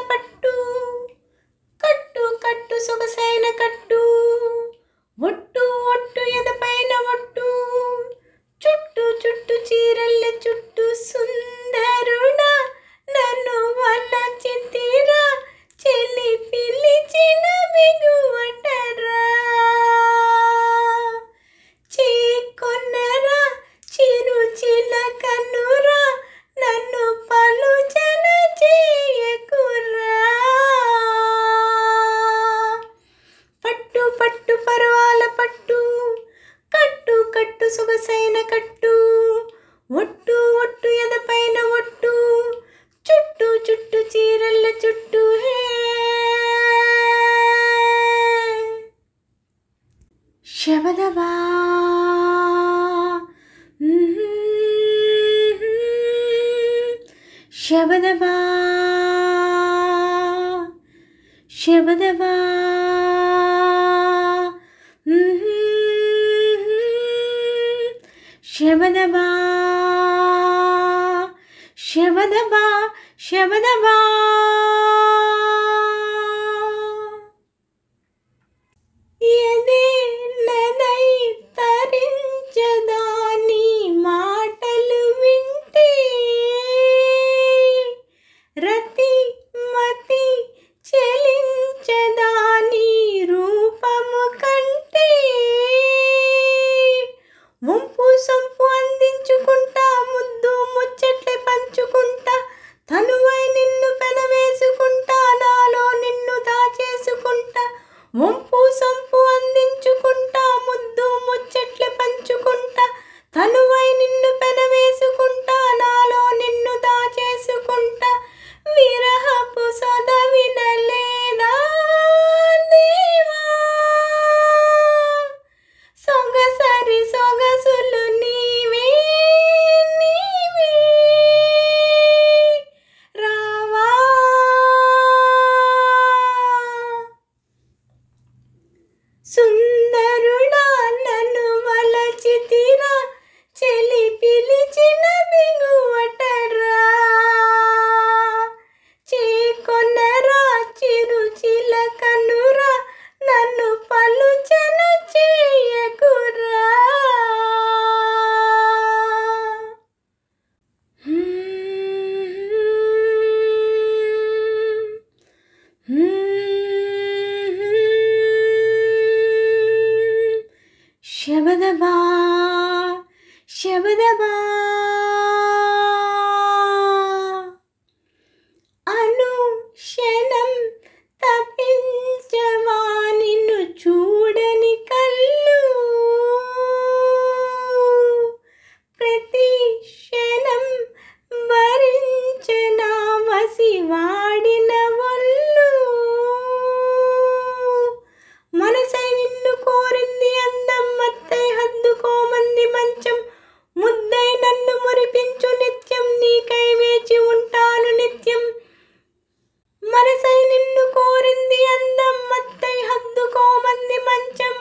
పట్టు కట్టు కట్టు సొగసైన కట్టు ఒట్టు ఒట్టు ఎదపైన ఒట్టు చుట్టు చుట్టు చీరల్ల చుట్టు సుందరుడా నన్ను వలచితిరా చెలి పిలిచిన బిగువటరా చీకొన్నరా చిరు చిలకనురా నన్ను పలుచన చేయకురా పట్టు పట్టు పర్వాల పట్టు కట్టు కట్టు సొగసైన కట్టు ఒట్టు ఒట్టు ఎదపైన ఒట్టు చుట్టు చుట్టు చీరల్ల చుట్టు హే శబదబా శబదబా శబదబా శబదబా శబదబా శబదబా ఎదే ననై తరించదాని మాటలు వింటే రతి మతి చెలించదాని రూపము కంటే వంపు సంపు అందించుకుంటా ముద్దు ముచ్చట్లే పంచుకుంటా తనువై నిన్ను పెనవేసుకుంటా నాలో నిన్ను దాచేసుకుంటా వంపు సంపు అందించుకుంటా ముద్దు ముచ్చట్లే పంచుకుంటా తనువై నిన్ను పెనవేసుకుంటా నాలో నిన్ను దాచేసుకుంటా విరహపు సొద వినలేదా దేవా సొగసరి సొగసులు నీవే నీవే రావా సుందరుడా నన్ను వలచితిరా చెలి పిలిచిన బిగువటరా చీకొన్నరా చిరు చిలకనురా నన్ను పలుచన చేయకురా శబదబా శబదబా అనుక్షణం తపించవా నిన్ను చూడని కళ్ళు ప్రతి క్షణం వరించనా వసి వాడిన ఒళ్ళు మనసై నిన్ను కోరింది అందం మత్తై హద్దుకోమంది మంచం ముద్దై నన్ను మురిపించు నిత్యం నీకై వేచి ఉంటాను నిత్యం మనసై నిన్ను కోరింది అందం మత్తై హద్దుకోమంది మంచం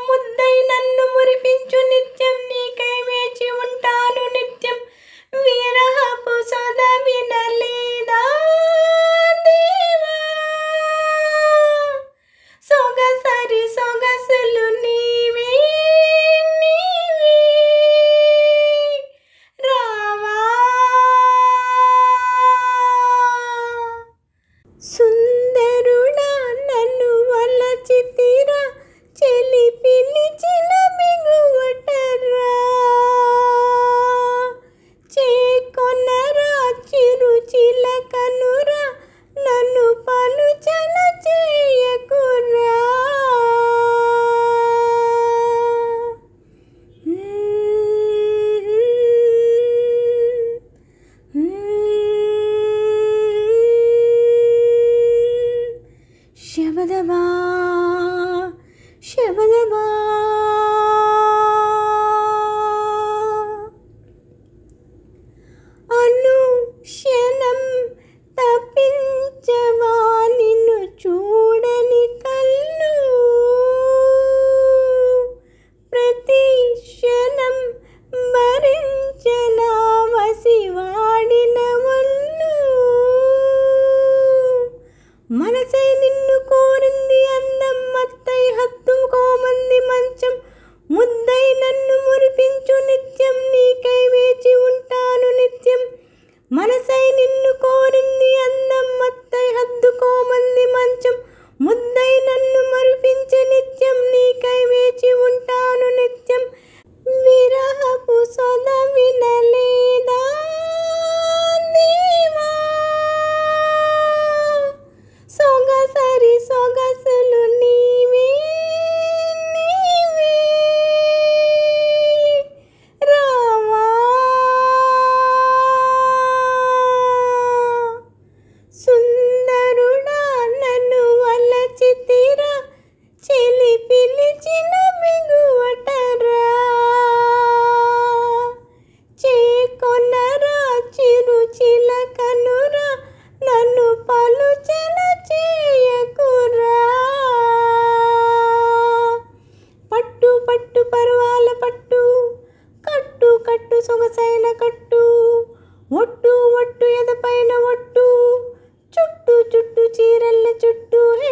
సొగసైన కట్టు ఒట్టు ఒట్టు ఎదపైన ఒట్టు చుట్టు చుట్టు చీరల్ల చుట్టూ హే